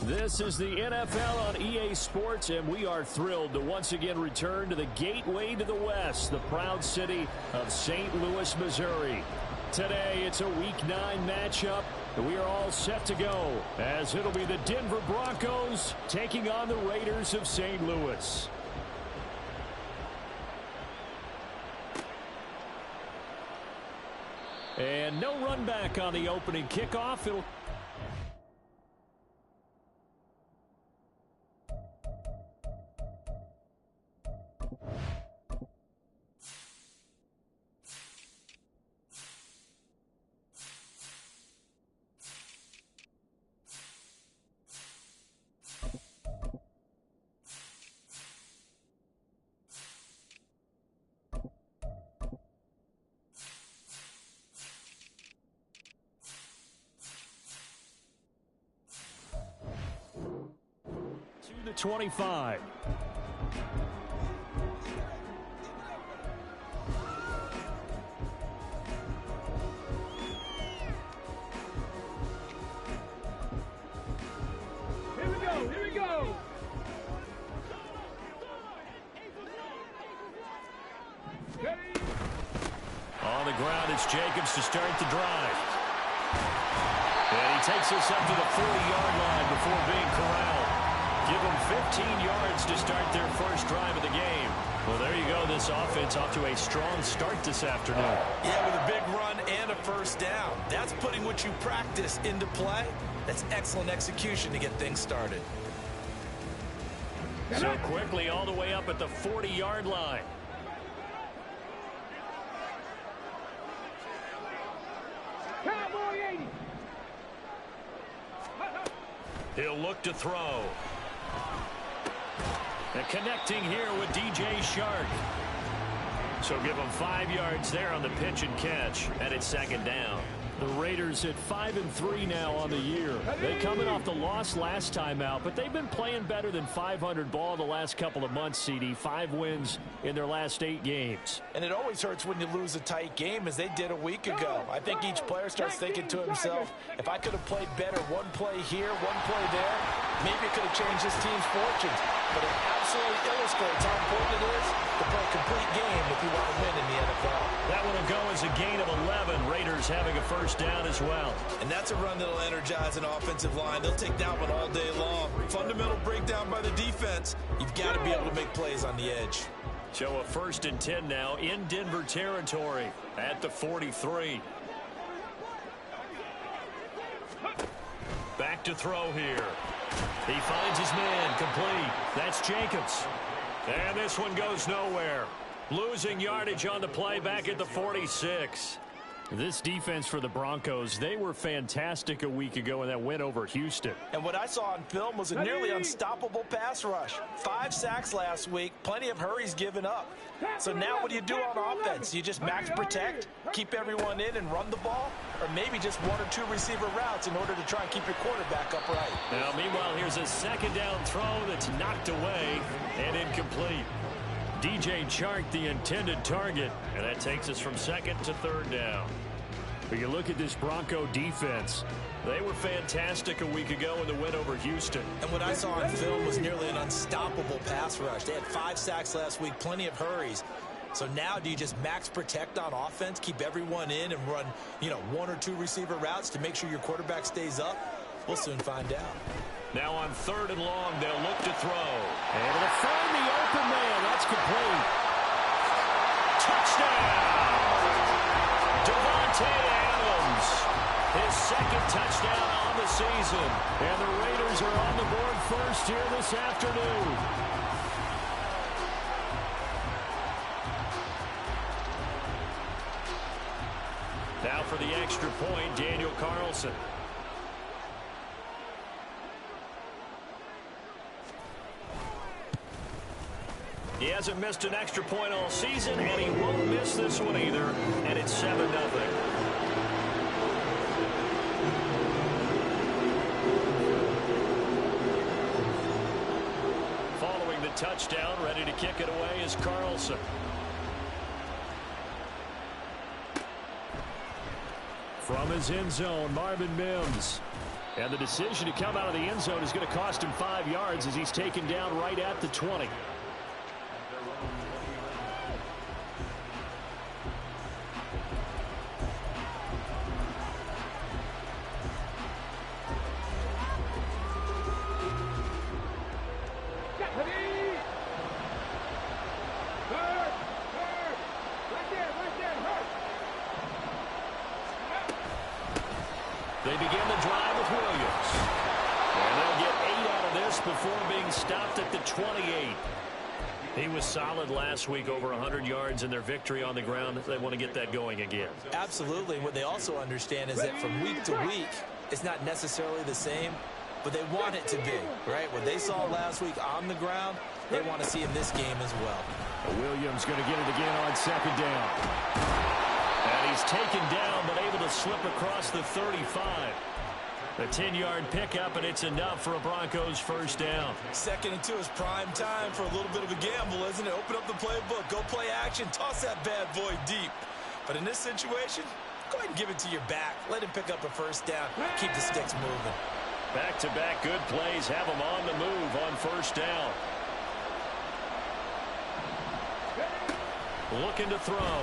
This is the NFL on EA Sports, and we are thrilled to once again return to the gateway to the West, the proud city of St. Louis, Missouri. Today, it's a Week 9 matchup, and we are all set to go, as it'll be the Denver Broncos taking on the Raiders of St. Louis. And no run back on the opening kickoff. It'll to the 25. Here we go, here we go. On the ground, it's Jacobs to start the drive. And he takes us up to the 40-yard line before being corralled. Give them 15 yards to start their first drive of the game. Well, there you go. This offense off to a strong start this afternoon. Yeah, with a big run and a first down. That's putting what you practice into play. That's excellent execution to get things started. So quickly all the way up at the 40-yard line. Cowboy 80. He'll look to throw. And connecting here with DJ Shark. So give him 5 yards there on the pitch and catch. And it's second down. The Raiders at 5-3 now on the year. They coming off the loss last time out, but they've been playing better than 500 ball the last couple of months, CD. 5 wins in their last 8 games. And it always hurts when you lose a tight game, as they did a week ago. I think each player starts thinking to himself, if I could have played better one play here, one play there, maybe it could have changed this team's fortunes. But it absolutely illustrates how important it is to play a complete game if you want to win in the NFL. That one will go as a gain of 11. Raiders having a first down as well. And that's a run that'll energize an offensive line. They'll take that one all day long. Fundamental breakdown by the defense. You've got to be able to make plays on the edge. So a 1st and 10 now in Denver territory at the 43. Back to throw here. He finds his man complete. That's Jacobs. And this one goes nowhere. Losing yardage on the play back at the 46. This defense for the Broncos, they were fantastic a week ago in that win over Houston. And what I saw on film was a nearly unstoppable pass rush. 5 sacks last week, plenty of hurries given up. So now what do you do on offense? You just max protect, keep everyone in and run the ball? Or maybe just 1 or 2 receiver routes in order to try and keep your quarterback upright? Now, meanwhile, here's a second down throw that's knocked away and incomplete. DJ Chark, the intended target, and that takes us from 2nd to 3rd down. But you look at this Bronco defense. They were fantastic a week ago in the win over Houston. And what I saw on film was nearly an unstoppable pass rush. They had 5 sacks last week, plenty of hurries. So now do you just max protect on offense, keep everyone in and run, 1 or 2 receiver routes to make sure your quarterback stays up? We'll soon find out. Now on 3rd and long, they'll look to throw. Able to find the open man. That's complete. Touchdown! Devontae Adams. His 2nd touchdown on the season. And the Raiders are on the board first here this afternoon. Now for the extra point, Daniel Carlson. He hasn't missed an extra point all season, and he won't miss this one either, and it's 7-0. Following the touchdown, ready to kick it away is Carlson. From his end zone, Marvin Mims. And the decision to come out of the end zone is going to cost him 5 yards as he's taken down right at the 20. They begin the drive with Williams. And they'll get 8 out of this before being stopped at the 28. He was solid last week, over 100 yards in their victory on the ground. They want to get that going again. Absolutely. What they also understand is that from week to week, it's not necessarily the same, but they want it to be, right? What they saw last week on the ground, they want to see in this game as well. Williams going to get it again on second down. And he's taken down, but able to slip across the 35. A 10-yard pickup, and it's enough for a Broncos first down. 2nd and 2 is prime time for a little bit of a gamble, isn't it? Open up the playbook, go play action, toss that bad boy deep. But in this situation, go ahead and give it to your back. Let him pick up a first down. Keep the sticks moving. Back-to-back good plays have him on the move on first down. Looking to throw.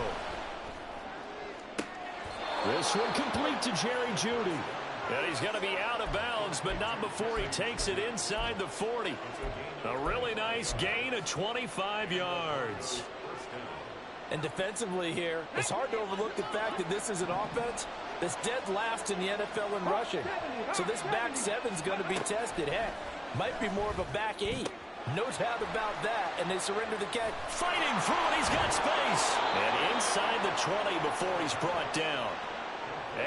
This one complete to Jerry Jeudy. And he's going to be out of bounds, but not before he takes it inside the 40. A really nice gain of 25 yards. And defensively here, it's hard to overlook the fact that this is an offense that's dead last in the NFL in rushing. So this back 7's going to be tested. Heck, might be more of a back 8. No doubt about that, and they surrender the catch. Fighting through it, he's got space. And inside the 20 before he's brought down.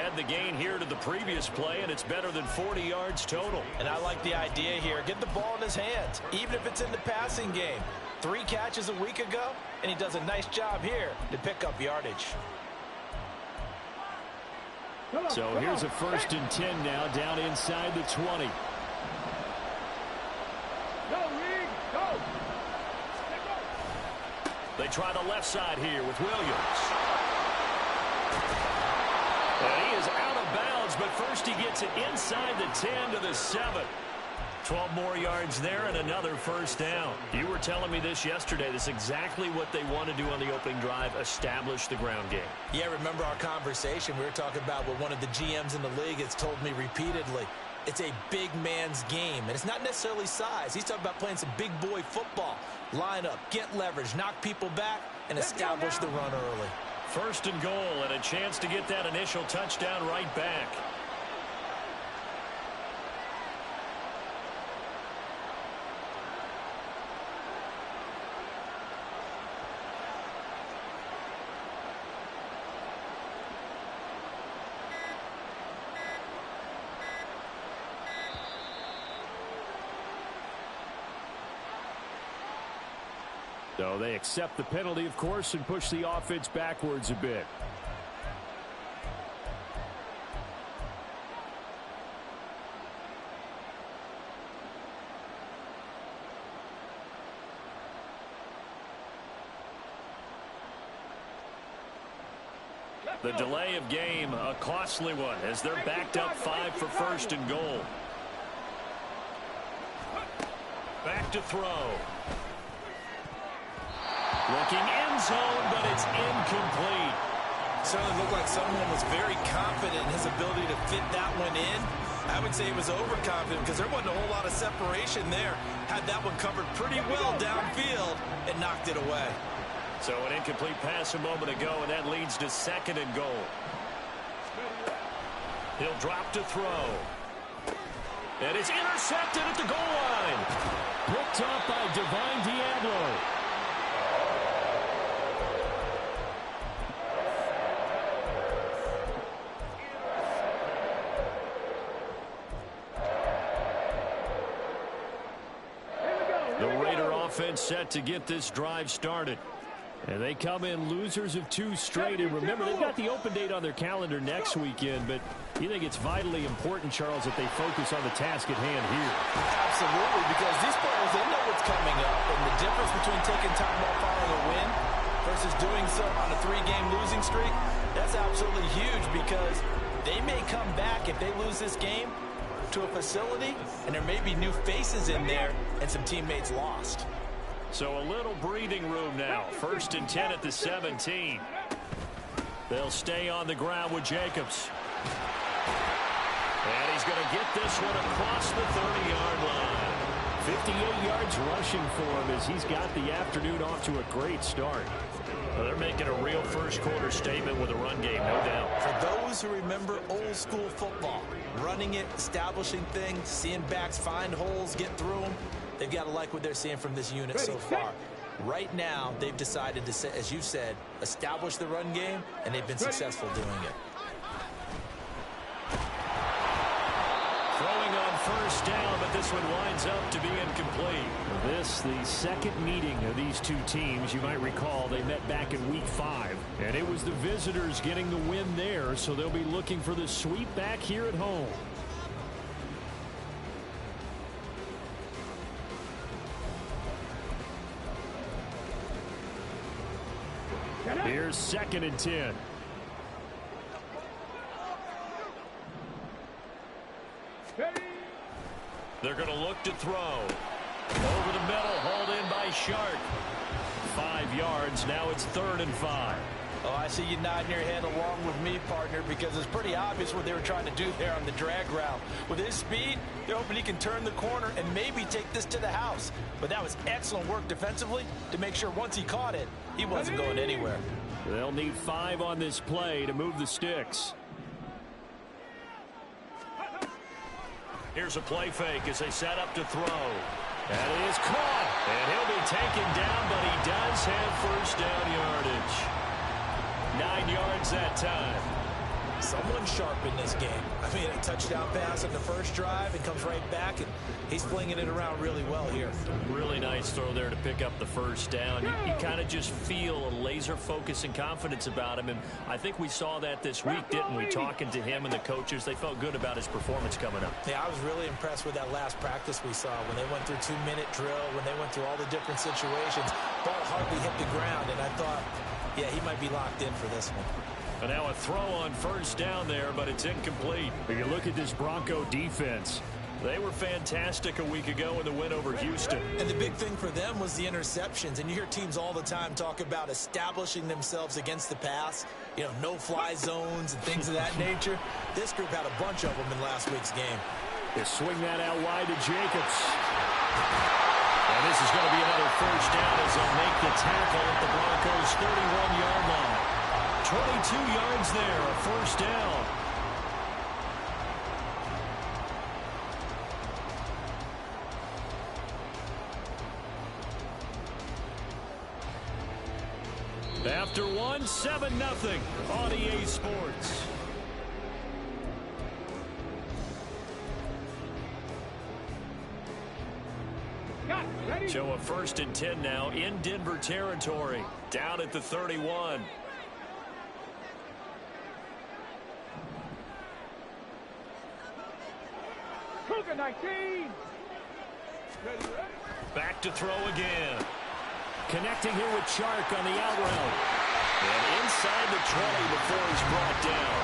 Add the gain here to the previous play, and it's better than 40 yards total. And I like the idea here. Get the ball in his hands, even if it's in the passing game. 3 catches a week ago, and he does a nice job here to pick up yardage. So here's a 1st and 10 now, down inside the 20. They try the left side here with Williams. And he is out of bounds, but first he gets it inside the 10 to the 7. 12 more yards there and another first down. You were telling me this yesterday. This is exactly what they want to do on the opening drive, establish the ground game. Yeah, remember our conversation. We were talking about what one of the GMs in the league has told me repeatedly. It's a big man's game, and it's not necessarily size. He's talking about playing some big boy football. Line up, get leverage, knock people back, and establish the run early. 1st and goal, and a chance to get that initial touchdown right back. So they accept the penalty, of course, and push the offense backwards a bit. The delay of game, a costly one, as they're backed up 5 for 1st and goal. Back to throw. Looking end zone, but it's incomplete. Certainly looked like someone was very confident in his ability to fit that one in. I would say he was overconfident because there wasn't a whole lot of separation there. Had that one covered pretty well downfield and knocked it away. So an incomplete pass a moment ago, and that leads to 2nd and goal. He'll drop to throw. And it's intercepted at the goal line. Picked up by Divine Diablo. Offense set to get this drive started. And they come in losers of 2 straight. And remember, they've got the open date on their calendar next weekend, but you think it's vitally important, Charles, that they focus on the task at hand here? Absolutely, because these players, they know what's coming up. And the difference between taking time off following a win versus doing so on a 3-game losing streak, that's absolutely huge because they may come back if they lose this game up to a facility, and there may be new faces in there and some teammates lost. So a little breathing room now. 1st and 10 at the 17. They'll stay on the ground with Jacobs. And he's going to get this one across the 30-yard line. 58 yards rushing for him as he's got the afternoon off to a great start. Well, they're making a real first-quarter statement with a run game, no doubt. For those who remember old-school football, running it, establishing things, seeing backs find holes, get through them, they've got to like what they're seeing from this unit so far. Right now, they've decided to, as you said, establish the run game, and they've been successful doing it. Throwing on 1st down, but this one winds up to be incomplete. This, the second meeting of these two teams. You might recall they met back in Week 5, and it was the visitors getting the win there, so they'll be looking for the sweep back here at home. Here's 2nd and 10. They're going to look to throw. Over the middle, hauled in by Shark. 5 yards, now it's 3rd and 5. Oh, I see you nodding your head along with me, partner, because it's pretty obvious what they were trying to do there on the drag route. With his speed, they're hoping he can turn the corner and maybe take this to the house. But that was excellent work defensively to make sure once he caught it, he wasn't going anywhere. They'll need 5 on this play to move the sticks. Here's a play fake as they set up to throw. And it is caught. And he'll be taken down, but he does have 1st down yardage. 9 yards that time. Someone sharp in this game. I mean, a touchdown pass on the first drive and comes right back, and he's flinging it around really well here. Really nice throw there to pick up the 1st down. You kind of just feel a laser focus and confidence about him, and I think we saw that this week, didn't we? Talking to him and the coaches, they felt good about his performance coming up. Yeah, I was really impressed with that last practice we saw when they went through 2-minute drill, when they went through all the different situations. Ball hardly hit the ground, and I thought, yeah, he might be locked in for this one. And now a throw on 1st down there, but it's incomplete. If you look at this Bronco defense, they were fantastic a week ago in the win over Houston. And the big thing for them was the interceptions. And you hear teams all the time talk about establishing themselves against the pass, you know, no-fly zones and things of that nature. This group had a bunch of them in last week's game. They swing that out wide to Jacobs. And this is going to be another 1st down as they'll make the tackle at the Broncos' 31-yard line. 22 yards there, a 1st down. After 1, 7-0 on EA Sports. So a 1st and 10 now in Denver territory, down at the 31. Cougar 19. Back to throw again. Connecting here with Shark on the out route. And inside the 20 before he's brought down.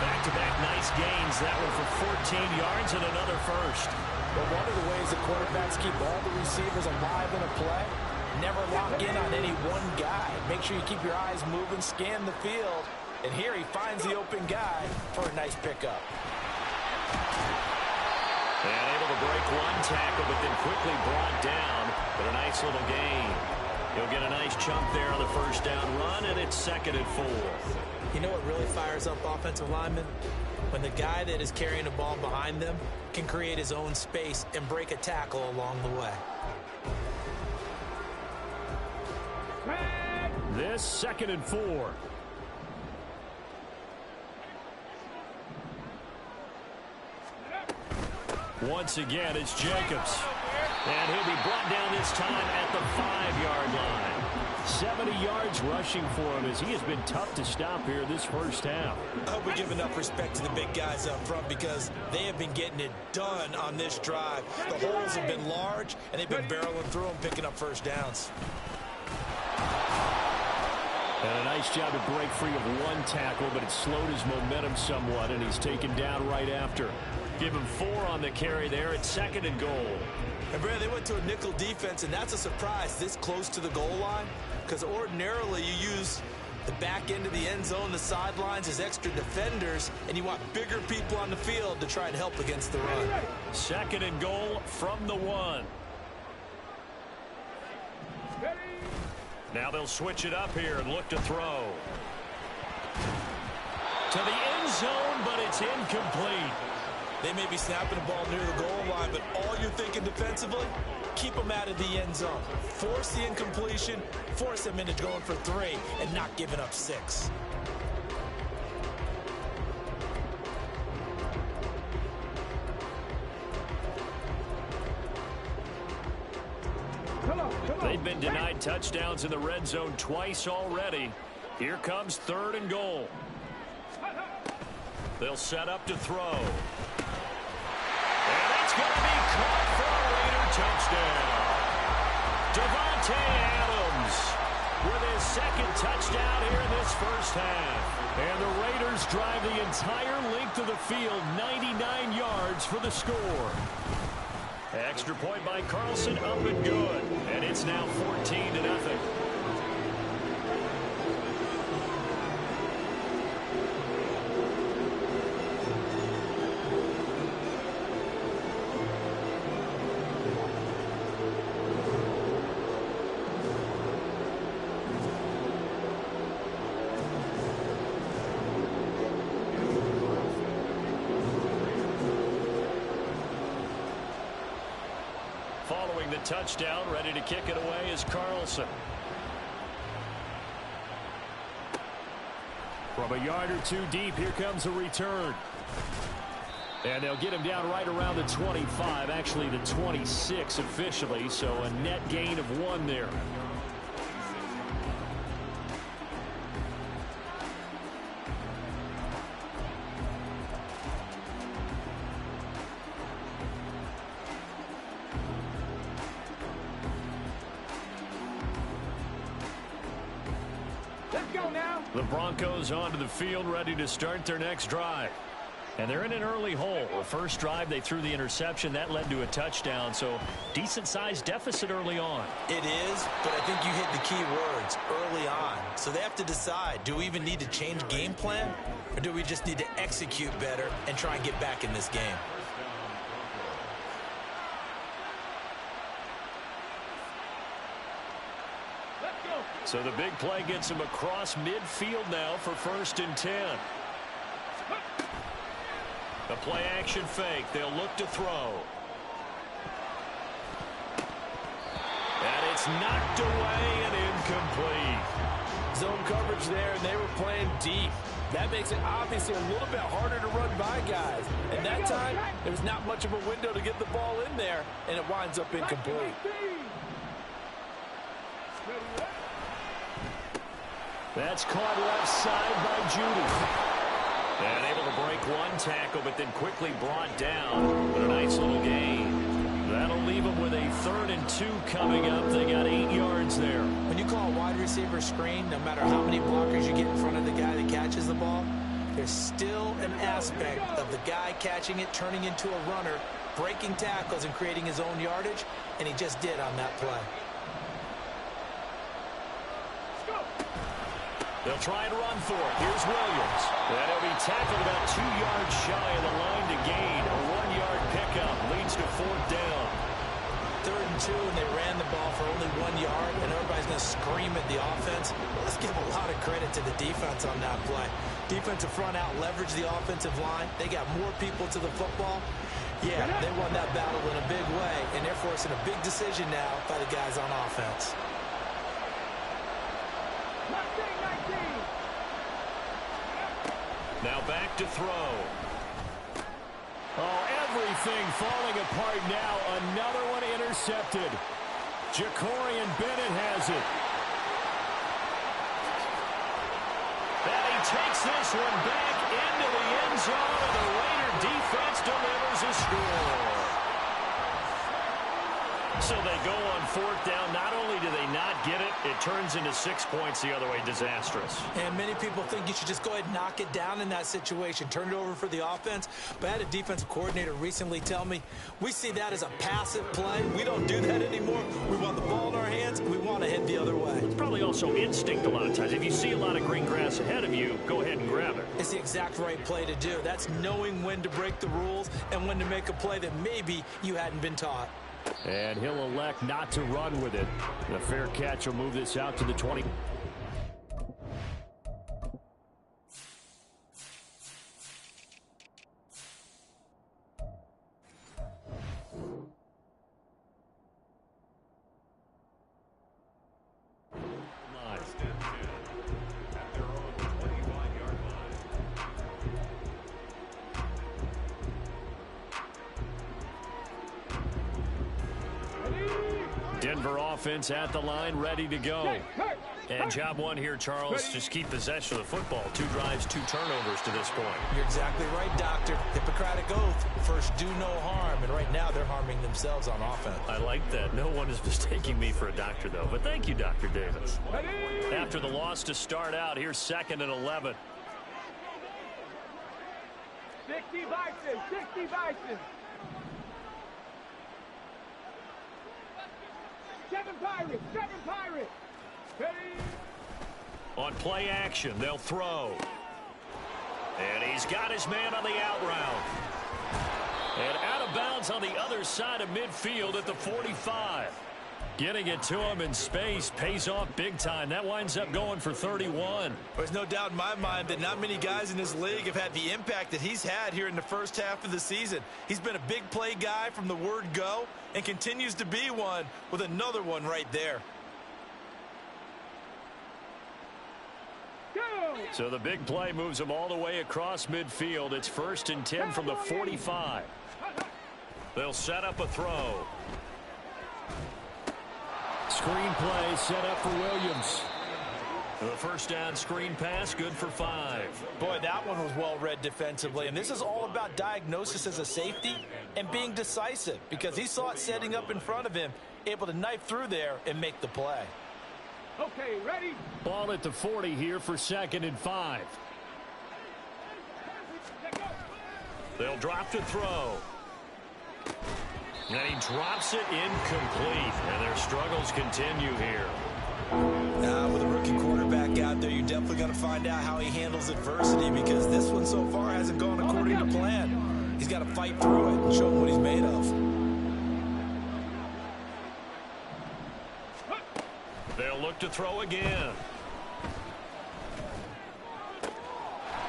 Back-to-back nice gains. That one for 14 yards and another 1st. But one of the ways the quarterbacks keep all the receivers alive in a play, never lock in on any one guy. Make sure you keep your eyes moving, scan the field. And here he finds the open guy for a nice pickup. And able to break one tackle, but then quickly brought down. But a nice little gain. He'll get a nice chunk there on the 1st down run, and it's 2nd and 4. You know what really fires up offensive linemen? When the guy that is carrying the ball behind them can create his own space and break a tackle along the way. This 2nd and 4. Once again, it's Jacobs. And he'll be brought down this time at the 5-yard line. 70 yards rushing for him as he has been tough to stop here this 1st half. I hope we give enough respect to the big guys up front because they have been getting it done on this drive. The holes have been large, and they've been barreling through them, picking up 1st downs. And a nice job to break free of one tackle, but it slowed his momentum somewhat, and he's taken down right after. Give him 4 on the carry there at 2nd and goal. And Brad, they went to a nickel defense, and that's a surprise this close to the goal line, because ordinarily you use the back end of the end zone, the sidelines as extra defenders, and you want bigger people on the field to try and help against the run. 2nd and goal from the 1. Now they'll switch it up here and look to throw. To the end zone, but it's incomplete. They may be snapping the ball near the goal line, but all you're thinking defensively, keep them out of the end zone. Force the incompletion, force them into going for 3, and not giving up 6. They've been denied touchdowns in the red zone twice already. Here comes 3rd and goal. They'll set up to throw. And it's going to be caught for a Raider touchdown. Devontae Adams with his 2nd touchdown here in this first half. And the Raiders drive the entire length of the field, 99 yards for the score. Extra point by Carlson, up and good. And it's now 14-0. Following the touchdown, ready to kick it away is Carlson. From a yard or 2 deep, here comes a return. And they'll get him down right around the 25, actually the 26 officially, so a net gain of 1 there. The Broncos onto the field, ready to start their next drive. And they're in an early hole. The first drive, they threw the interception. That led to a touchdown, so decent-sized deficit early on. It is, but I think you hit the key words, early on. So they have to decide, do we even need to change game plan, or do we just need to execute better and try and get back in this game? So the big play gets him across midfield now for 1st and 10. The play action fake. They'll look to throw. And it's knocked away and incomplete. Zone coverage there, and they were playing deep. That makes it obviously a little bit harder to run by guys. And that time, there was not much of a window to get the ball in there, and it winds up incomplete. That's caught left side by Judy. And able to break 1 tackle, but then quickly brought down. But a nice little gain. That'll leave them with a 3rd and 2 coming up. They got 8 yards there. When you call a wide receiver screen, no matter how many blockers you get in front of the guy that catches the ball, there's still an aspect of the guy catching it, turning into a runner, breaking tackles and creating his own yardage, and he just did on that play. They'll try and run for it. Here's Williams. And he'll be tackled about 2 yards shy of the line to gain. A 1-yard pickup leads to 4th down. 3rd and 2, and they ran the ball for only 1 yard, and everybody's going to scream at the offense. Let's give a lot of credit to the defense on that play. Defensive front out leveraged the offensive line. They got more people to the football. Yeah, they won that battle in a big way, and they're forcing a big decision now by the guys on offense. Now back to throw. Oh, everything falling apart now. Another one intercepted. Jacorian Bennett has it. And he takes this one back into the end zone, and the Raider defense delivers a score. So they go on 4th down. Not only do they not get it, it it turns into 6 points the other way. Disastrous. And many people think you should just go ahead and knock it down in that situation. Turn it over for the offense. But I had a defensive coordinator recently tell me, we see that as a passive play. We don't do that anymore. We want the ball in our hands, and we want to head the other way. It's probably also instinct a lot of times. If you see a lot of green grass ahead of you, go ahead and grab it. It's the exact right play to do. That's knowing when to break the rules and when to make a play that maybe you hadn't been taught. And he'll elect not to run with it. The fair catch will move this out to the 20. Denver offense at the line, ready to go. And job one here, Charles, just keep possession of the football. 2 drives, 2 turnovers to this point. You're exactly right, Doctor. Hippocratic oath. First, do no harm. And right now, they're harming themselves on offense. I like that. No one is mistaking me for a doctor, though. But thank you, Dr. Davis. After the loss to start out, here's 2nd and 11. 60 Bison, 60 Bison. 7 Pirates, 7 Pirates. Ready? On play action, they'll throw. And he's got his man on the out route. And out of bounds on the other side of midfield at the 45. Getting it to him in space pays off big time. That winds up going for 31. There's no doubt in my mind that not many guys in this league have had the impact that he's had here in the first half of the season. He's been a big play guy from the word go and continues to be one with another one right there. So the big play moves him all the way across midfield. It's 1st and 10 from the 45. They'll set up a throw. Screen play set up for Williams. The first down screen pass, good for 5. Boy, that one was well read defensively. And this is all about diagnosis as a safety and being decisive, because he saw it setting up in front of him, able to knife through there and make the play. Okay, ready? Ball at the 40 here for 2nd and 5. They'll drop to throw. And he drops it incomplete. And their struggles continue here. With a rookie quarterback out there, you're definitely going to find out how he handles adversity, because this one so far hasn't gone according to plan. He's got to fight through it and show him what he's made of. They'll look to throw again.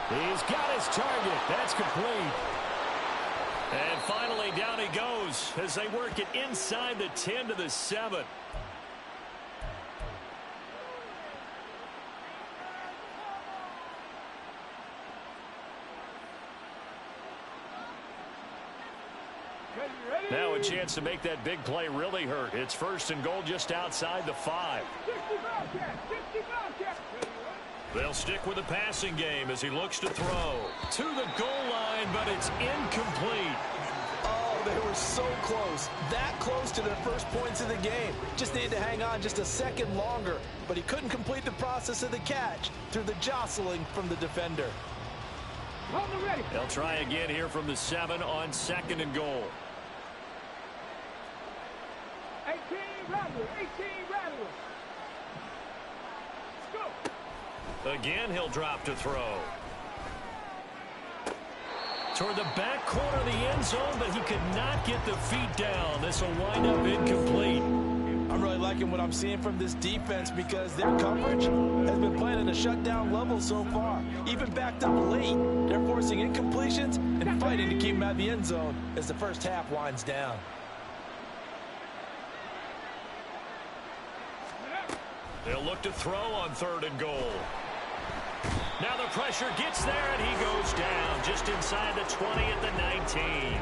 He's got his target. That's complete. And finally, down he goes as they work it inside the 10 to the 7. Now a chance to make that big play really hurt. It's 1st and goal just outside the 5. They'll stick with the passing game as he looks to throw. To the goal line, but it's incomplete. Oh, they were so close. That close to their first points of the game. Just needed to hang on just a second longer, but he couldn't complete the process of the catch through the jostling from the defender. They'll try again here from the 7 on 2nd and goal. 18 Rattlers, 18 Rattlers. Go. Again, he'll drop to throw. Toward the back corner of the end zone, but he could not get the feet down. This will wind up incomplete. I'm really liking what I'm seeing from this defense, because their coverage has been playing at a shutdown level so far. Even backed up late, they're forcing incompletions and fighting to keep them out of the end zone as the first half winds down. They'll look to throw on 3rd and goal. Now the pressure gets there, and he goes down just inside the 20 at the 19.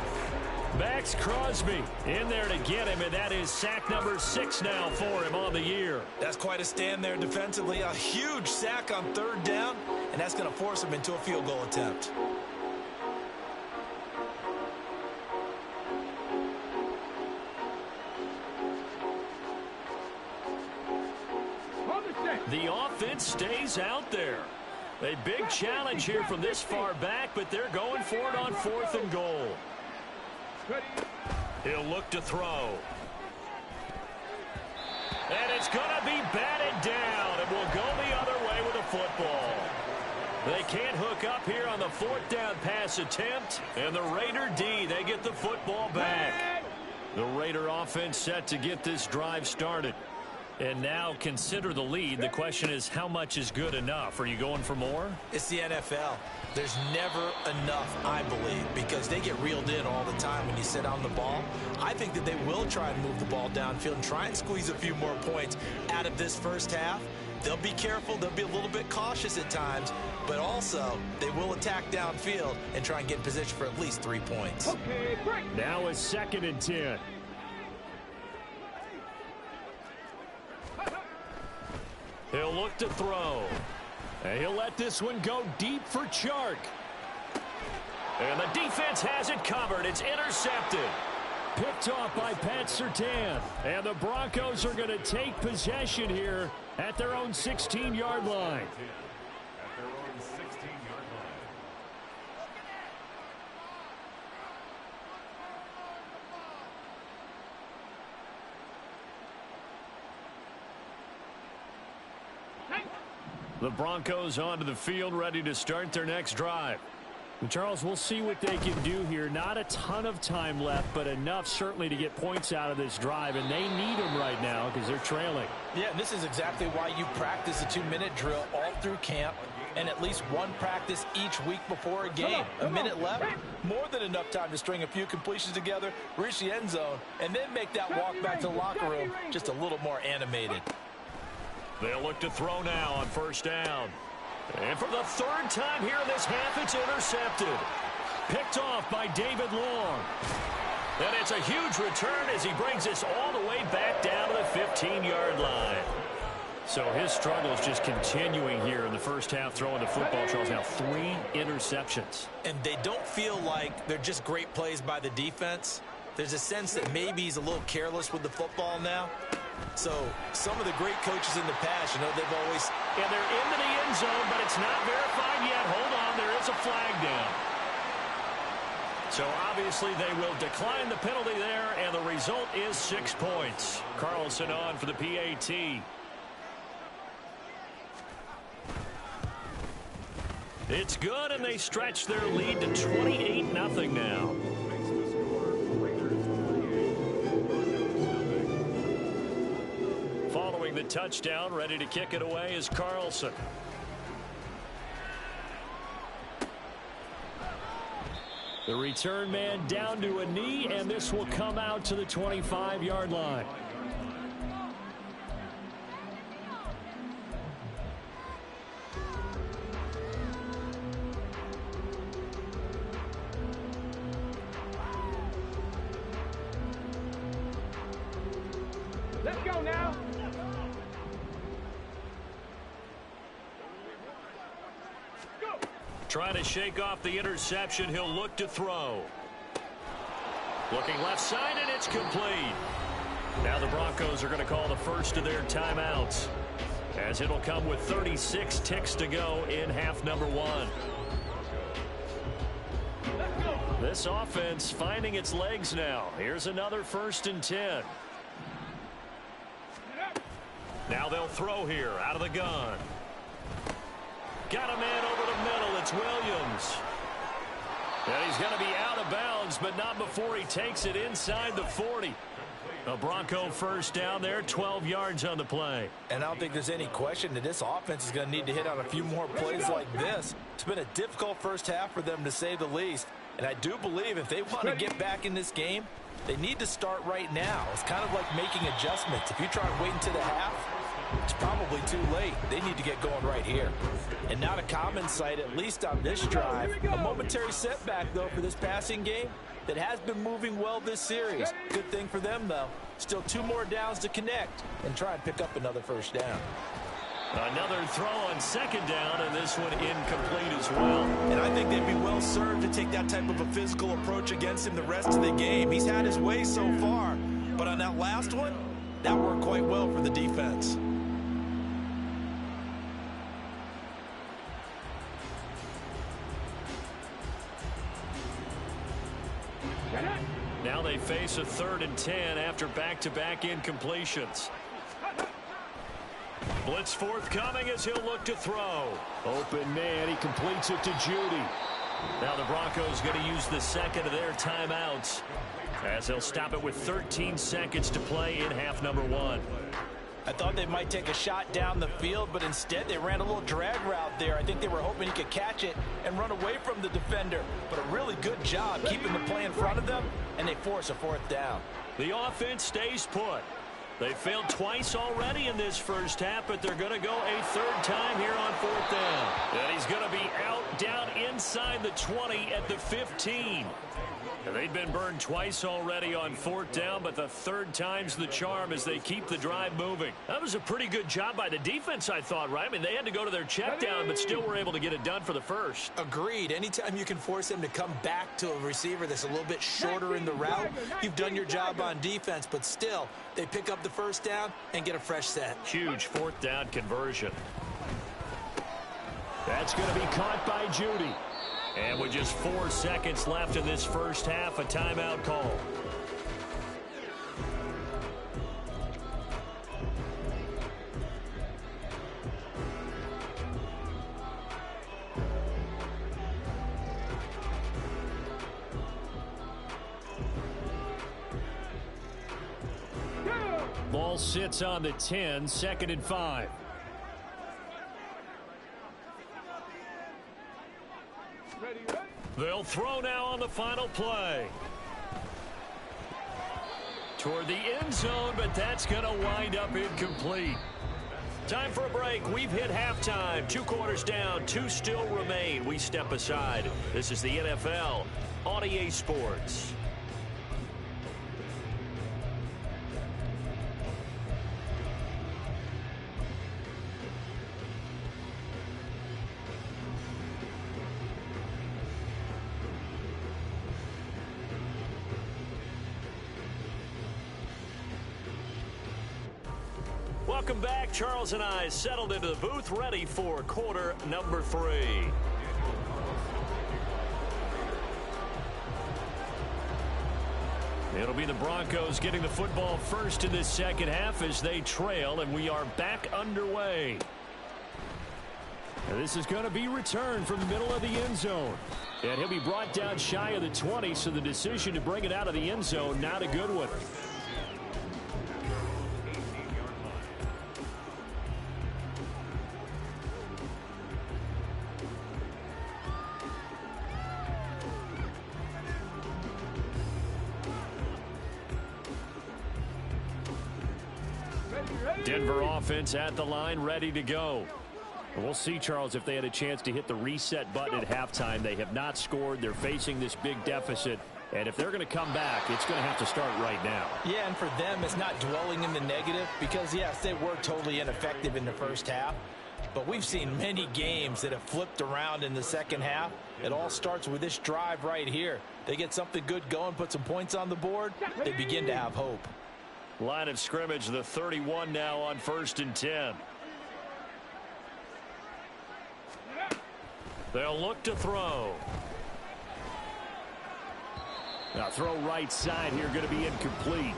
Max Crosby in there to get him, and that is sack number 6 now for him on the year. That's quite a stand there defensively. A huge sack on 3rd down, and that's going to force him into a field goal attempt. The offense stays out there. A big challenge here from this far back, but they're going for it on 4th and goal. He'll look to throw. And it's going to be batted down, and will go the other way with the football. They can't hook up here on the 4th down pass attempt, and the Raider D, they get the football back. The Raider offense set to get this drive started. And now consider the lead. The question is, how much is good enough? Are you going for more? It's the NFL. There's never enough, I believe, because they get reeled in all the time when you sit on the ball. I think that they will try and move the ball downfield and try and squeeze a few more points out of this first half. They'll be careful. They'll be a little bit cautious at times, but also they will attack downfield and try and get in position for at least 3 points. Okay, break. Now it's 2nd and 10. He'll look to throw. And he'll let this one go deep for Chark. And the defense has it covered. It's intercepted. Picked off by Pat Surtain. And the Broncos are going to take possession here at their own 16-yard line. The Broncos onto the field, ready to start their next drive. And Charles, we'll see what they can do here. Not a ton of time left, but enough certainly to get points out of this drive, and they need them right now because they're trailing. Yeah, and this is exactly why you practice a 2-minute drill all through camp and at least one practice each week before a game. A minute left, more than enough time to string a few completions together, reach the end zone, and then make that walk back to the locker room just a little more animated. They'll look to throw now on 1st down. And for the 3rd time here in this half, it's intercepted. Picked off by David Long. And it's a huge return as he brings this all the way back down to the 15-yard line. So his struggle is just continuing here in the first half, throwing the football. Charles, now 3 interceptions. And they don't feel like they're just great plays by the defense. There's a sense that maybe he's a little careless with the football now. So some of the great coaches in the past, you know, they've always... And they're into the end zone, but it's not verified yet. Hold on, there is a flag down. So obviously they will decline the penalty there, and the result is 6 points. Carlson on for the PAT. It's good, and they stretch their lead to 28-0 now. Following the touchdown, ready to kick it away is Carlson. The return man down to a knee, and this will come out to the 25-yard line. Let's go now. Trying to shake off the interception. He'll look to throw. Looking left side, and it's complete. Now the Broncos are going to call the first of their timeouts, as it'll come with 36 ticks to go in half number 1. This offense finding its legs now. Here's another 1st and 10. Now they'll throw here out of the gun. Got a man over the middle. It's Williams. And he's going to be out of bounds, but not before he takes it inside the 40. A Bronco first down there, 12 yards on the play. And I don't think there's any question that this offense is going to need to hit on a few more plays like this. It's been a difficult first half for them, to say the least. And I do believe if they want to get back in this game, they need to start right now. It's kind of like making adjustments. If you try and wait until the half, it's probably too late. They need to get going right here. And not a common sight, at least on this drive. A momentary setback, though, for this passing game that has been moving well this series. Good thing for them, though. Still 2 more downs to connect and try and pick up another first down. Another throw on 2nd down, and this one incomplete as well. And I think they'd be well served to take that type of a physical approach against him the rest of the game. He's had his way so far, but on that last one, that worked quite well for the defense. face a 3rd and 10 after back-to-back incompletions. Blitz forthcoming as he'll look to throw. Open man, he completes it to Judy. Now the Broncos going to use the second of their timeouts as they'll stop it with 13 seconds to play in half number 1. I thought they might take a shot down the field, but instead they ran a little drag route there. I think they were hoping he could catch it and run away from the defender. But a really good job keeping the play in front of them, and they force a 4th down. The offense stays put. They failed twice already in this first half, but they're going to go a 3rd time here on 4th down. And he's going to be out down inside the 20 at the 15. And they've been burned twice already on 4th down, but the 3rd time's the charm as they keep the drive moving. That was a pretty good job by the defense, I thought, right? I mean, they had to go to their check down, but still were able to get it done for the first. Agreed. Anytime you can force them to come back to a receiver that's a little bit shorter in the route, you've done your job on defense, but still, they pick up the 1st down and get a fresh set. Huge 4th down conversion. That's going to be caught by Judy. And with just 4 seconds left in this first half, a timeout call. Ball sits on the 10, 2nd and 5. They'll throw now on the final play. Toward the end zone, but that's going to wind up incomplete. Time for a break. We've hit halftime. 2 quarters down, 2 still remain. We step aside. This is the NFL on EA Sports. Welcome back. Charles and I settled into the booth, ready for quarter number 3. It'll be the Broncos getting the football first in this second half as they trail, and we are back underway. And this is going to be returned from the middle of the end zone. And he'll be brought down shy of the 20, so the decision to bring it out of the end zone, not a good one. Denver offense at the line, ready to go. We'll see, Charles, if they had a chance to hit the reset button at halftime. They have not scored. They're facing this big deficit. And if they're going to come back, it's going to have to start right now. Yeah, and for them, it's not dwelling in the negative because, yes, they were totally ineffective in the first half. But we've seen many games that have flipped around in the second half. It all starts with this drive right here. They get something good going, put some points on the board, they begin to have hope. Line of scrimmage, the 31 now on 1st and 10. They'll look to throw. Now throw right side here, going to be incomplete.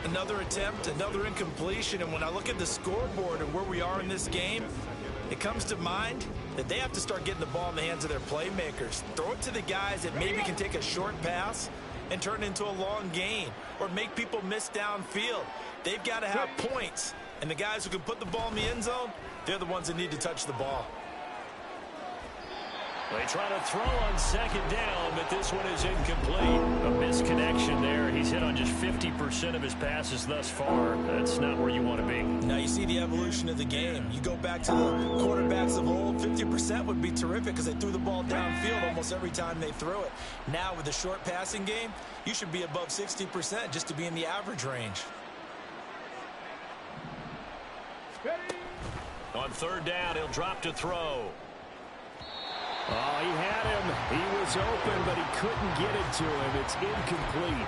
Another attempt, another incompletion, and when I look at the scoreboard and where we are in this game, it comes to mind that they have to start getting the ball in the hands of their playmakers. Throw it to the guys that maybe can take a short pass and turn it into a long gain or make people miss downfield. They've got to have points, and the guys who can put the ball in the end zone, they're the ones that need to touch the ball. They try to throw on 2nd down, but this one is incomplete. A misconnection there. He's hit on just 50% of his passes thus far. That's not where you want to be. Now you see the evolution of the game. You go back to the quarterbacks of old, 50% would be terrific because they threw the ball downfield almost every time they threw it. Now with the short passing game, you should be above 60% just to be in the average range. On 3rd down, he'll drop to throw. Oh, he had him. He was open, but he couldn't get it to him. It's incomplete.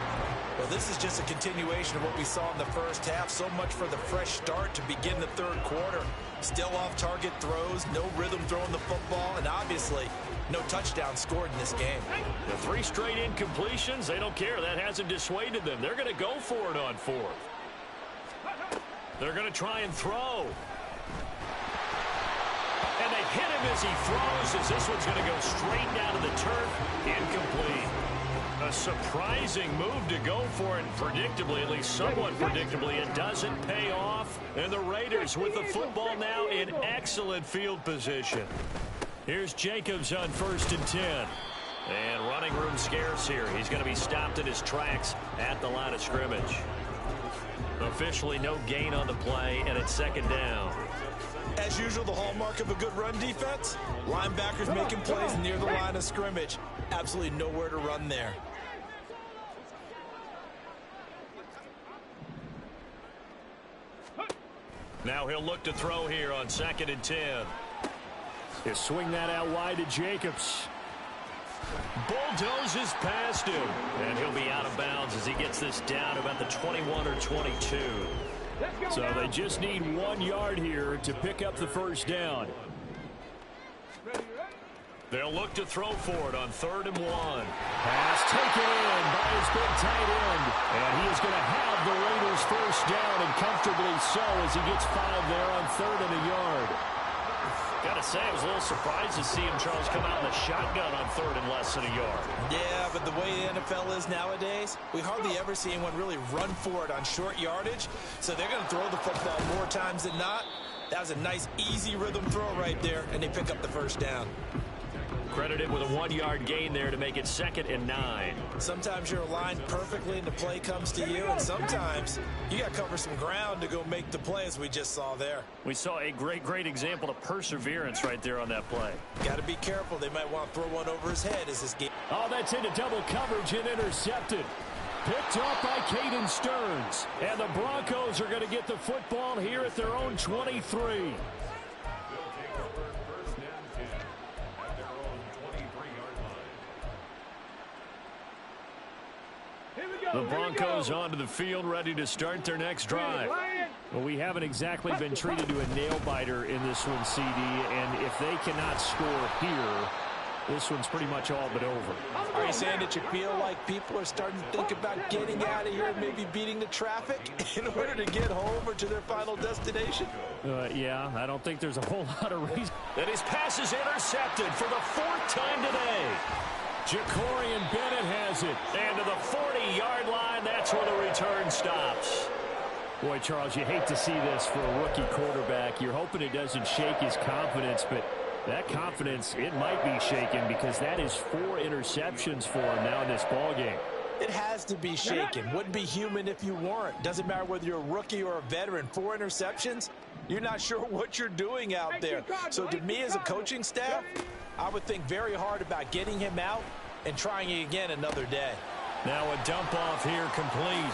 Well, this is just a continuation of what we saw in the first half. So much for the fresh start to begin the third quarter. Still off-target throws, no rhythm throwing the football, and obviously no touchdown scored in this game. The 3 straight incompletions, they don't care. That hasn't dissuaded them. They're going to go for it on 4th. They're going to try and throw. And they hit him as he throws, as this one's going to go straight down to the turf. Incomplete. A surprising move to go for it, predictably, at least somewhat predictably. It doesn't pay off. And the Raiders with the football now in excellent field position. Here's Jacobs on 1st and 10. And running room scarce here. He's going to be stopped in his tracks at the line of scrimmage. Officially no gain on the play, and it's 2nd down. As usual, the hallmark of a good run defense, linebackers making plays near the line of scrimmage. Absolutely nowhere to run there. Now he'll look to throw here on 2nd and 10. He'll swing that out wide to Jacobs. Bulldozes past him, and he'll be out of bounds as he gets this down about the 21 or 22. So they just need 1 yard here to pick up the first down. They'll look to throw for it on 3rd and 1. Pass taken in by his big tight end. And he is going to have the Raiders first down, and comfortably so, as he gets 5 there on 3rd and a yard. Got to say, I was a little surprised to see him, Charles, come out in the shotgun on 3rd and less than a yard. Yeah, but the way the NFL is nowadays, we hardly ever see anyone really run for it on short yardage. So they're going to throw the football more times than not. That was a nice, easy rhythm throw right there, and they pick up the first down. Credited with a 1 yard gain there to make it 2nd and 9. Sometimes you're aligned perfectly and the play comes to you, and sometimes you got to cover some ground to go make the play, as we just saw there. We saw a great example of perseverance right there on that play. Got to be careful. They might want to throw one over his head as this game. Oh, that's into double coverage and intercepted. Picked off by Caden Stearns. And the Broncos are going to get the football here at their own 23. The Broncos onto the field, ready to start their next drive. Well, we haven't exactly been treated to a nail-biter in this one, CD, and if they cannot score here, this one's pretty much all but over. Are you saying that you feel like people are starting to think about getting out of here and maybe beating the traffic in order to get home or to their final destination? Yeah, I don't think there's a whole lot of reason. And his pass is intercepted for the 4th time today. Jacorian Bennett has it. And to the 40-yard line, that's where the return stops. Boy, Charles, you hate to see this for a rookie quarterback. You're hoping it doesn't shake his confidence, but that confidence, it might be shaken because that is 4 interceptions for him now in this ballgame. It has to be shaken. Wouldn't be human if you weren't. Doesn't matter whether you're a rookie or a veteran. 4 interceptions, you're not sure what you're doing out there. So to me as a coaching staff, I would think very hard about getting him out and trying it again another day. Now a dump off here complete.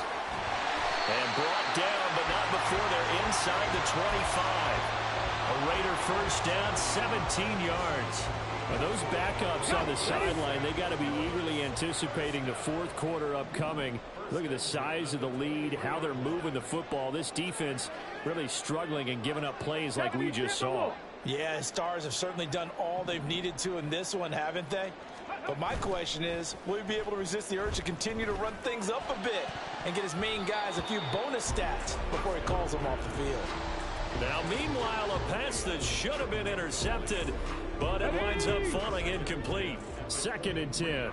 And brought down, but not before they're inside the 25. A Raider first down, 17 yards. Now those backups on the sideline, they got to be eagerly anticipating the 4th quarter upcoming. Look at the size of the lead, how they're moving the football. This defense really struggling and giving up plays like we just saw. Yeah, Stars have certainly done all they've needed to in this one, haven't they? But my question is, will he be able to resist the urge to continue to run things up a bit and get his main guys a few bonus stats before he calls them off the field? Now, meanwhile, a pass that should have been intercepted, but it winds up falling incomplete. 2nd and 10.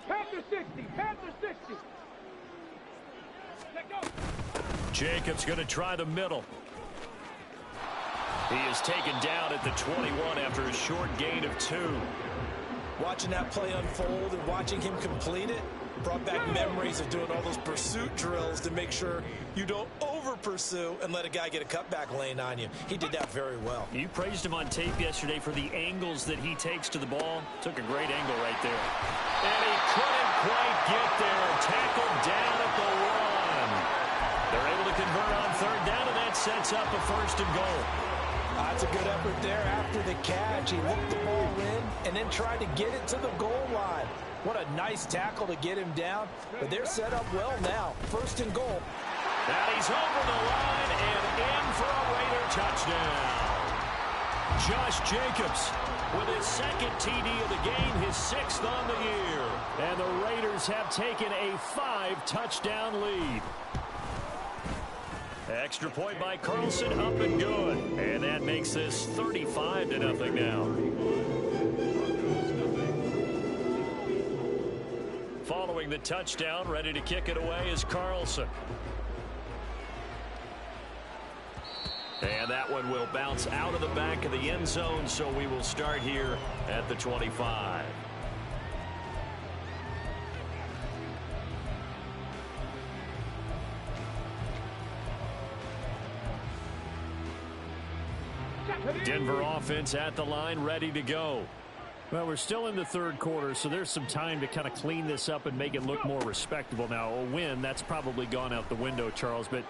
Panther 60, Panther 60. Let go. Jacobs going to try the middle. He is taken down at the 21 after a short gain of 2. Watching that play unfold and watching him complete it brought back memories of doing all those pursuit drills to make sure you don't over-pursue and let a guy get a cutback lane on you. He did that very well. You praised him on tape yesterday for the angles that he takes to the ball. Took a great angle right there. And he couldn't quite get there. Tackled down at the 1. They're able to convert on 3rd down, and that sets up a 1st and goal. That's a good effort there after the catch. He looked the ball in and then tried to get it to the goal line. What a nice tackle to get him down. But they're set up well now. First and goal. And he's over the line and in for a Raider touchdown. Josh Jacobs with his second TD of the game, his 6th on the year. And the Raiders have taken a 5-touchdown lead. Extra point by Carlson, up and good. And that makes this 35-0 now. Following the touchdown, ready to kick it away is Carlson. And that one will bounce out of the back of the end zone, so we will start here at the 25. Denver offense at the line, ready to go. Well, we're still in the third quarter, so there's some time to kind of clean this up and make it look more respectable. Now, a win, that's probably gone out the window, Charles, but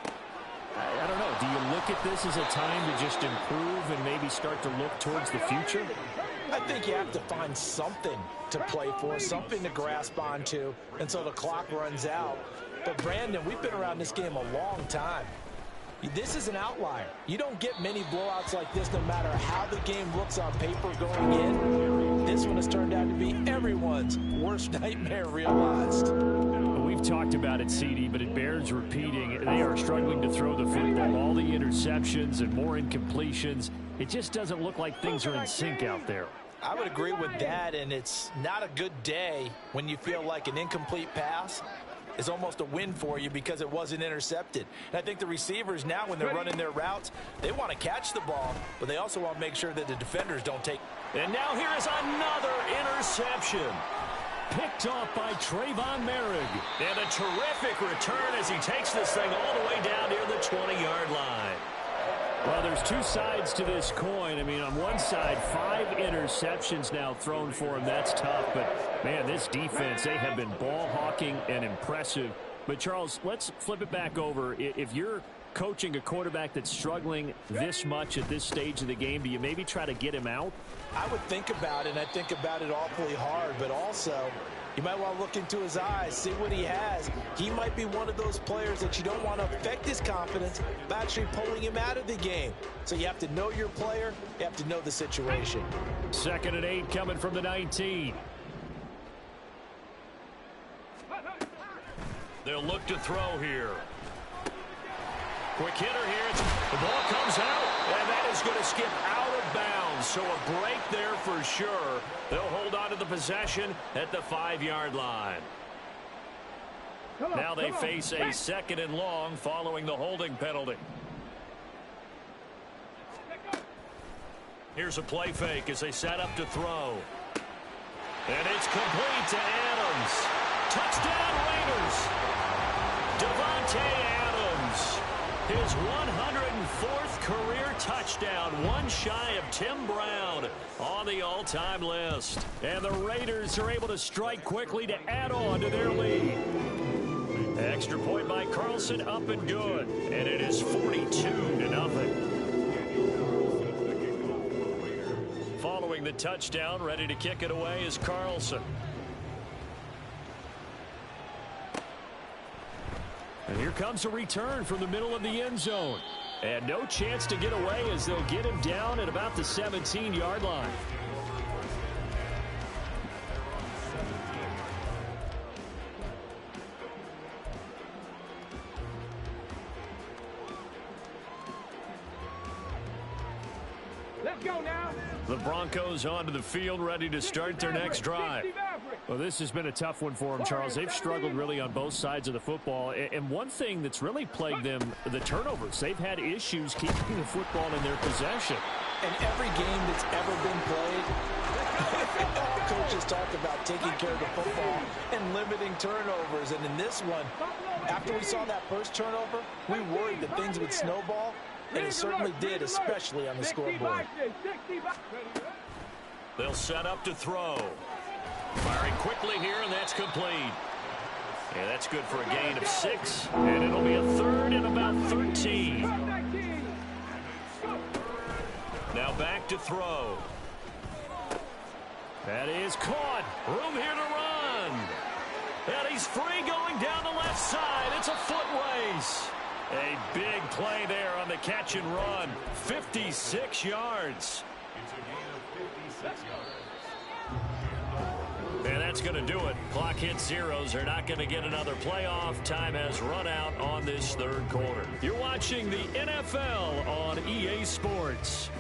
I don't know. Do you look at this as a time to just improve and maybe start to look towards the future? I think you have to find something to play for, something to grasp onto until the clock runs out. But, Brandon, we've been around this game a long time. This is an outlier. You don't get many blowouts like this no matter how the game looks on paper going in. This one has turned out to be everyone's worst nightmare realized. We've talked about it, CD, but it bears repeating. They are struggling to throw the football. All the interceptions and more incompletions. It just doesn't look like things are in sync out there. I would agree with that, and it's not a good day when you feel like an incomplete pass is almost a win for you because it wasn't intercepted. And I think the receivers now, when they're running their routes, they want to catch the ball, but they also want to make sure that the defenders don't take. And now here is another interception. Picked off by Trayvon Merrick. And a terrific return as he takes this thing all the way down near the 20-yard line. Well, there's two sides to this coin. I mean, on one side, 5 interceptions now thrown for him. That's tough. But, man, this defense, they have been ball hawking and impressive. But, Charles, let's flip it back over. If you're coaching a quarterback that's struggling this much at this stage of the game, do you maybe try to get him out? I would think about it, and I think about it awfully hard. But also, you might want to look into his eyes, see what he has. He might be one of those players that you don't want to affect his confidence by actually pulling him out of the game. So you have to know your player. You have to know the situation. 2nd and 8 coming from the 19. They'll look to throw here. Quick hitter here. The ball comes out, and that is going to skip out of bounds. So a break there for sure. They'll hold on to the possession at the 5-yard line. Now they face a 2nd and long following the holding penalty. Here's a play fake as they set up to throw. And it's complete to Adams. Touchdown Raiders. Devontae Adams. His 104th career touchdown, one shy of Tim Brown on the all-time list. And the Raiders are able to strike quickly to add on to their lead. Extra point by Carlson, up and good. And it is 42-0. Following the touchdown, ready to kick it away is Carlson. And here comes a return from the middle of the end zone. And no chance to get away as they'll get him down at about the 17-yard line. Let's go now. The Broncos onto the field, ready to start their next drive. Well, this has been a tough one for them, Charles. They've struggled really on both sides of the football. And one thing that's really plagued them, the turnovers. They've had issues keeping the football in their possession. In every game that's ever been played, all coaches talk about taking care of the football and limiting turnovers. And in this one, after we saw that first turnover, we worried that things would snowball. And it certainly did, especially on the scoreboard. They'll set up to throw. Firing quickly here, and that's complete. Yeah, that's good for a gain of 6. And it'll be a 3rd and about 13. Now back to throw. That is caught. Room here to run. And he's free going down the left side. It's a foot race. A big play there on the catch and run. 56 yards. And that's going to do it. Clock hits zeros. They're not going to get another playoff. Time has run out on this third quarter. You're watching the NFL on EA Sports.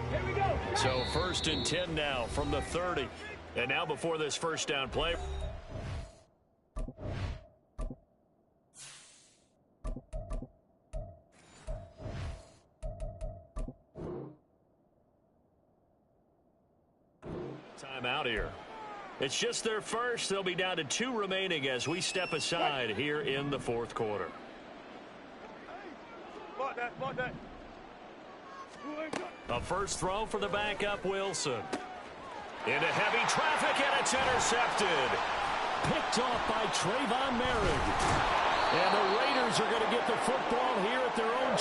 Here we go. So 1st and 10 now from the 30. And now before this first down play. Time out here. It's just their first. They'll be down to 2 remaining as we step aside here in the fourth quarter. A first throw for the backup Wilson. Into heavy traffic, and it's intercepted. Picked off by Trayvon Merritt. And the Raiders are going to get the football here at their own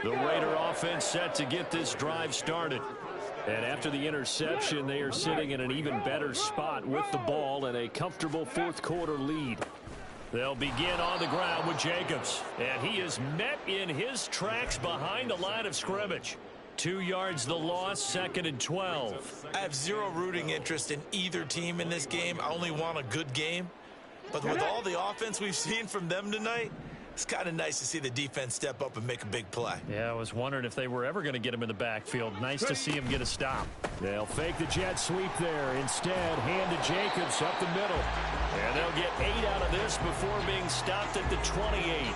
23. The Raider offense set to get this drive started. And after the interception, they are sitting in an even better spot with the ball and a comfortable fourth quarter lead. They'll begin on the ground with Jacobs. And he is met in his tracks behind the line of scrimmage. 2 yards the loss, 2nd and 12. I have zero rooting interest in either team in this game. I only want a good game. But with all the offense we've seen from them tonight, it's kind of nice to see the defense step up and make a big play. Yeah, I was wondering if they were ever going to get him in the backfield. Nice to see him get a stop. They'll fake the jet sweep there. Instead, hand to Jacobs up the middle. And they'll get 8 out of this before being stopped at the 28.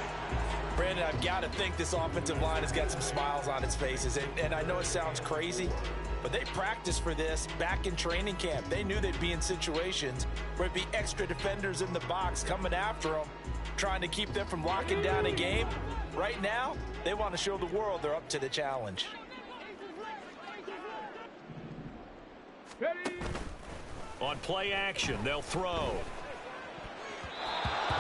Brandon, I've got to think this offensive line has got some smiles on its faces. And I know it sounds crazy, but they practiced for this back in training camp. They knew they'd be in situations where it'd be extra defenders in the box coming after them, trying to keep them from locking down a game. Right now, they want to show the world they're up to the challenge. Ready. On play action, they'll throw.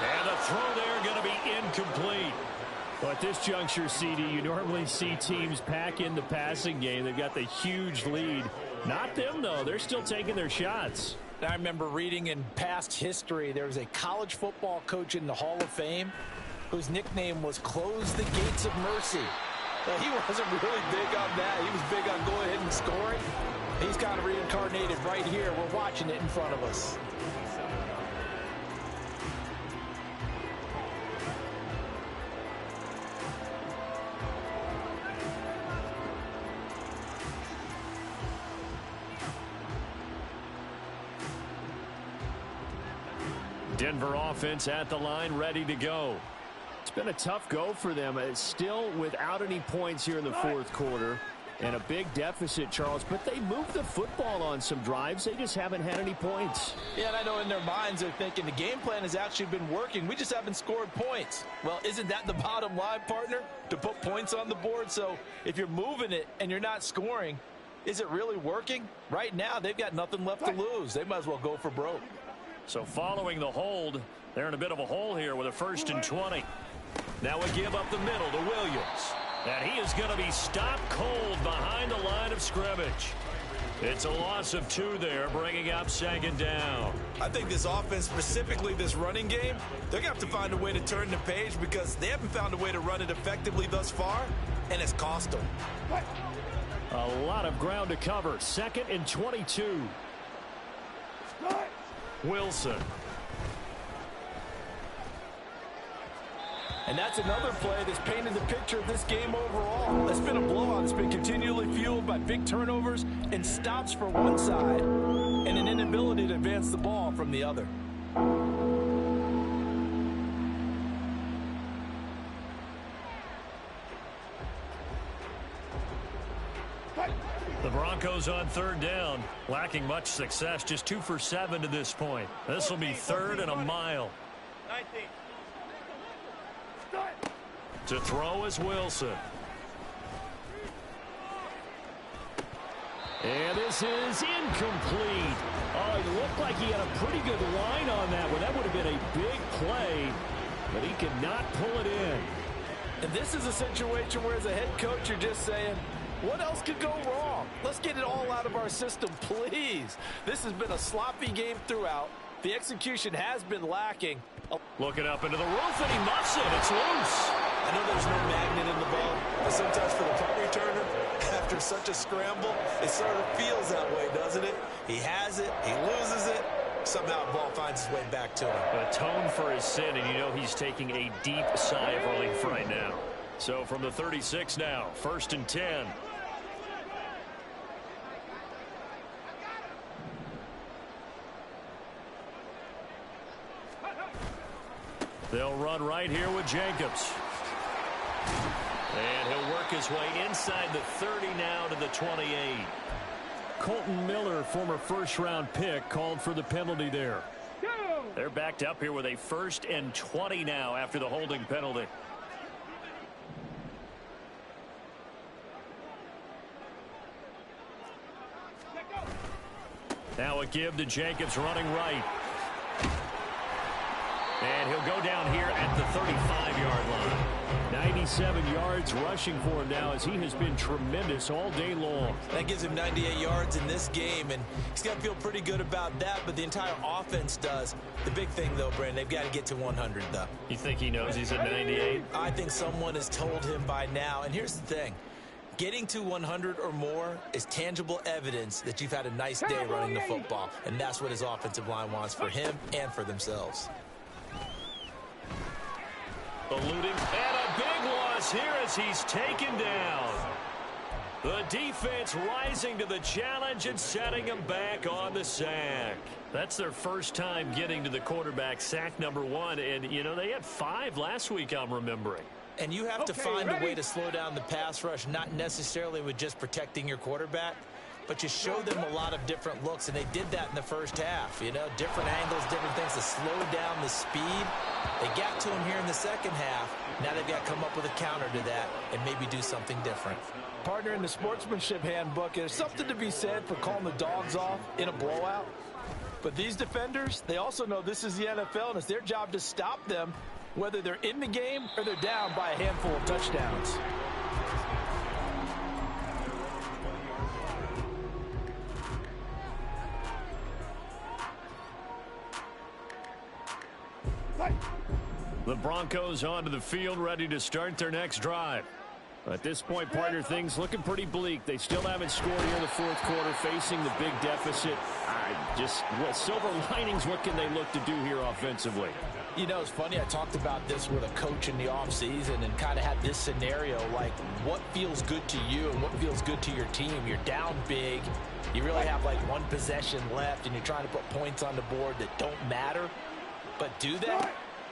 And the throw there going to be incomplete. Well, at this juncture, CD, you normally see teams pack in the passing game. They've got the huge lead. Not them, though. They're still taking their shots. I remember reading in past history, there was a college football coach in the Hall of Fame whose nickname was Close the Gates of Mercy. Well, he wasn't really big on that. He was big on going ahead and scoring. He's kind of reincarnated right here. We're watching it in front of us. Denver offense at the line, ready to go. It's been a tough go for them. It's still without any points here in the fourth quarter. And a big deficit, Charles. But they moved the football on some drives. They just haven't had any points. Yeah, and I know in their minds they're thinking the game plan has actually been working. We just haven't scored points. Well, isn't that the bottom line, partner? To put points on the board? So if you're moving it and you're not scoring, is it really working? Right now, they've got nothing left to lose. They might as well go for broke. So following the hold, they're in a bit of a hole here with a 1st and 20. Now a give up the middle to Williams. And he is going to be stopped cold behind the line of scrimmage. It's a loss of 2 there, bringing up 2nd down. I think this offense, specifically this running game, they're going to have to find a way to turn the page because they haven't found a way to run it effectively thus far, and it's cost them. A lot of ground to cover. 2nd and 22. Wilson. And that's another play that's painted the picture of this game overall. It's been a blowout. It's been continually fueled by big turnovers and stops for one side and an inability to advance the ball from the other. The Broncos on 3rd down, lacking much success, just 2 for 7 to this point. This will be 3rd and a mile. 19. To throw is Wilson. And this is incomplete. Oh, it looked like he had a pretty good line on that one. That would have been a big play, but he could not pull it in. And this is a situation where as a head coach, you're just saying, what else could go wrong? Let's get it all out of our system, please. This has been a sloppy game throughout. The execution has been lacking. Looking up into the roof, and he muffs it. It's loose. I know there's no magnet in the ball, but sometimes for the punt returner, after such a scramble, it sort of feels that way, doesn't it? He has it, he loses it, somehow the ball finds its way back to him. Atone for his sin, and you know he's taking a deep sigh of relief right now. So from the 36 now, 1st and 10. They'll run right here with Jacobs. And he'll work his way inside the 30 now to the 28. Colton Miller, former first-round pick, called for the penalty there. They're backed up here with a 1st and 20 now after the holding penalty. Now a give to Jacobs running right. And he'll go down here at the 35-yard line. 97 yards rushing for him now as he has been tremendous all day long. That gives him 98 yards in this game, and he's got to feel pretty good about that, but the entire offense does. The big thing, though, Brandon, they've got to get to 100, though. You think he knows he's at 98? I think someone has told him by now, and here's the thing. Getting to 100 or more is tangible evidence that you've had a nice day running the football, and that's what his offensive line wants for him and for themselves. Eluding, and a big loss here as he's taken down. The defense rising to the challenge and setting him back on the sack. That's their first time getting to the quarterback, sack number 1. And, you know, they had 5 last week, I'm remembering. And you have to find a way to slow down the pass rush, not necessarily with just protecting your quarterback, but you show them a lot of different looks, and they did that in the first half. You know, different angles, different things to slow down the speed. They got to him here in the second half. Now they've got to come up with a counter to that and maybe do something different. Partner, in the sportsmanship handbook, there's something to be said for calling the dogs off in a blowout. But these defenders, they also know this is the NFL, and it's their job to stop them, whether they're in the game or they're down by a handful of touchdowns. The Broncos onto the field, ready to start their next drive. At this point, partner, things looking pretty bleak. They still haven't scored here in the 4th quarter, facing the big deficit. Silver linings, what can they look to do here offensively? You know, it's funny, I talked about this with a coach in the offseason and kind of had this scenario, like what feels good to you and what feels good to your team. You're down big. You really have like 1 possession left, and you're trying to put points on the board that don't matter. But do they?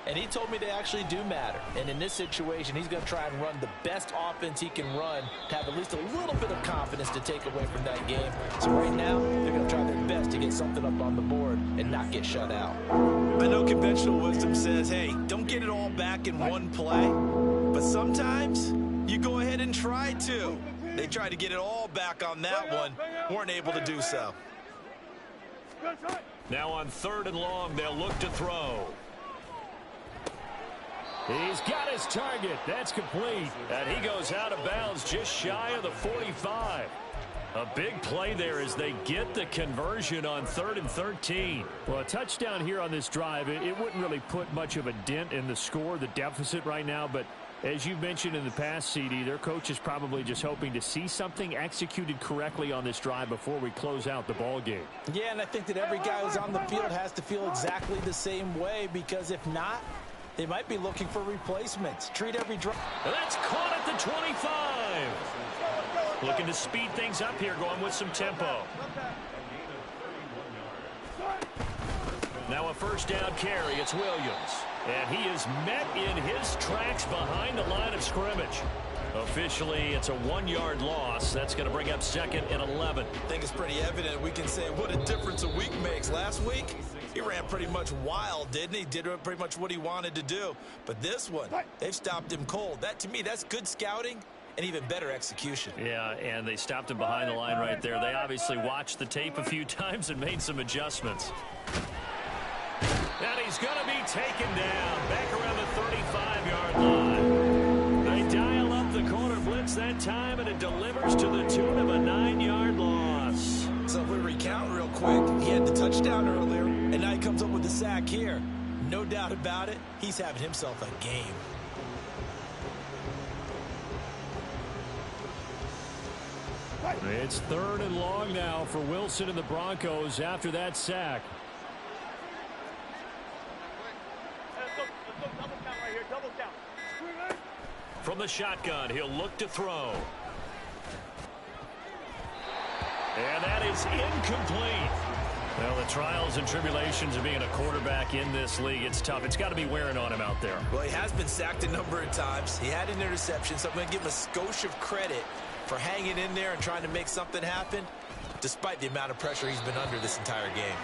And he told me they actually do matter. And in this situation, he's going to try and run the best offense he can run to have at least a little bit of confidence to take away from that game. So right now, they're going to try their best to get something up on the board and not get shut out. I know conventional wisdom says, hey, don't get it all back in one play. But sometimes you go ahead and try to. They tried to get it all back on that one. Weren't able to do so. Now on 3rd and long, they'll look to throw. He's got his target. That's complete. And he goes out of bounds just shy of the 45. A big play there as they get the conversion on 3rd and 13. Well, a touchdown here on this drive, it wouldn't really put much of a dent in the score, the deficit right now. But as you mentioned in the past, CD, their coach is probably just hoping to see something executed correctly on this drive before we close out the ball game. Yeah, and I think that every guy who's on the field has to feel exactly the same way, because if not, they might be looking for replacements. Treat every drive. That's caught at the 25. Looking to speed things up here, going with some tempo. Now a 1st down carry. It's Williams. And he is met in his tracks behind the line of scrimmage. Officially, it's a 1-yard loss. That's going to bring up 2nd and 11. I think it's pretty evident. We can say what a difference a week makes. Last week, he ran pretty much wild, didn't he? Did pretty much what he wanted to do. But this one, they've stopped him cold. That, to me, that's good scouting and even better execution. Yeah, and they stopped him behind the line right there. They obviously watched the tape a few times and made some adjustments. And he's going to be taken down back around the 35-yard line. They dial up the corner blitz that time, and it delivers to the tune of a 9-yard loss. So if we recount real quick, he had the touchdown earlier, and now he comes up with the sack here. No doubt about it, he's having himself a game. It's 3rd and long now for Wilson and the Broncos after that sack. From the shotgun, he'll look to throw. And that is incomplete. Well, the trials and tribulations of being a quarterback in this league, it's tough. It's got to be wearing on him out there. Well, he has been sacked a number of times. He had an interception, so I'm going to give him a skosh of credit for hanging in there and trying to make something happen, despite the amount of pressure he's been under this entire game.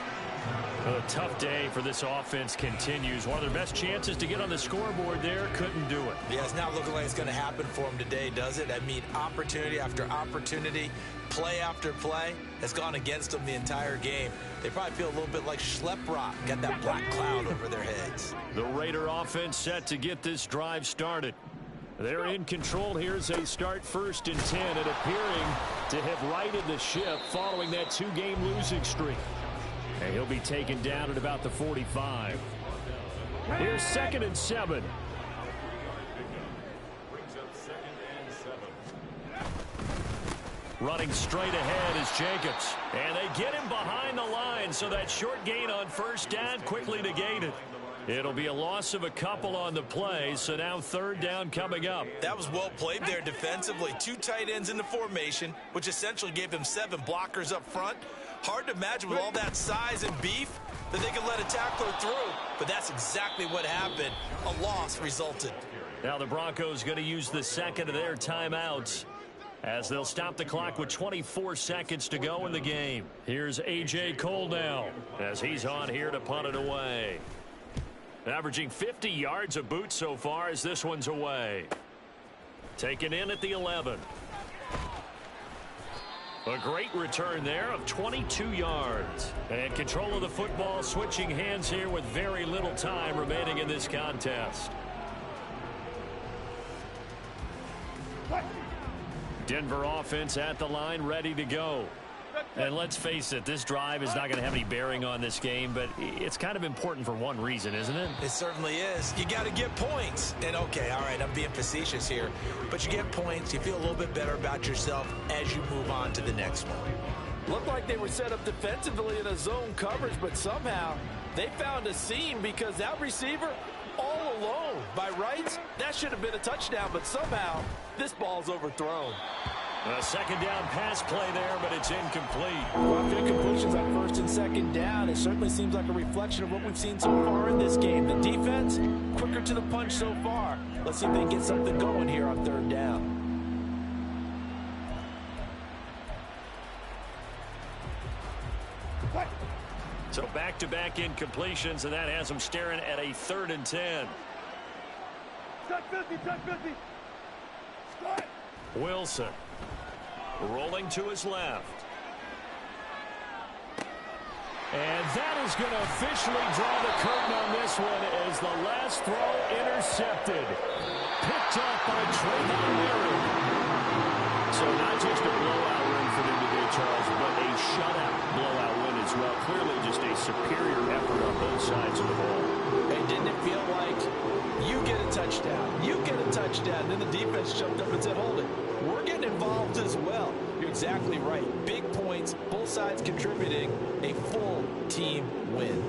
Well, a tough day for this offense continues. One of their best chances to get on the scoreboard there, couldn't do it. Yeah, it's not looking like it's going to happen for him today, does it? I mean, opportunity after opportunity, play after play has gone against them the entire game. They probably feel a little bit like Schlepp-Rock, got that black cloud over their heads. The Raider offense set to get this drive started. They're in control here as they start 1st and 10 and appearing to have righted the ship following that 2-game losing streak. And he'll be taken down at about the 45. Here's 2nd and 7. Running straight ahead is Jacobs. And they get him behind the line, so that short gain on 1st down quickly negated. It'll be a loss of a couple on the play, so now 3rd down coming up. That was well played there defensively. 2 tight ends in the formation, which essentially gave them 7 blockers up front. Hard to imagine with all that size and beef that they could let a tackler through, but that's exactly what happened. A loss resulted. Now the Broncos going to use the 2nd of their timeouts as they'll stop the clock with 24 seconds to go in the game. Here's A.J. Cole now as he's on here to punt it away. Averaging 50 yards a boot so far as this one's away. Taken in at the 11. A great return there of 22 yards. And control of the football switching hands here with very little time remaining in this contest. Denver offense at the line, ready to go. And let's face it, this drive is not going to have any bearing on this game, but it's kind of important for one reason, isn't it? It certainly is. You got to get points. And okay, all right, I'm being facetious here, but you get points, you feel a little bit better about yourself as you move on to the next one. Looked like they were set up defensively in a zone coverage, but somehow they found a seam because that receiver all alone. By rights, that should have been a touchdown, but somehow this ball's overthrown. A 2nd down pass play there, but it's incomplete. Well, after incompletions on 1st and 2nd down, it certainly seems like a reflection of what we've seen so far in this game. The defense, quicker to the punch so far. Let's see if they can get something going here on 3rd down. So back-to-back incompletions, and that has them staring at a 3rd and 10. Touch 50, touch 50. Start. Wilson rolling to his left. And that is going to officially draw the curtain on this one as the last throw intercepted. Picked up by Trayvon Merritt. So not just a blowout win for them today, Charles, but a shutout blowout win as well. Clearly just a superior effort on both sides of the ball. Hey, didn't it feel like you get a touchdown, you get a touchdown, then the defense jumped up and said, hold it, we're getting involved as well. You're exactly right. Big points, both sides contributing, a full team win.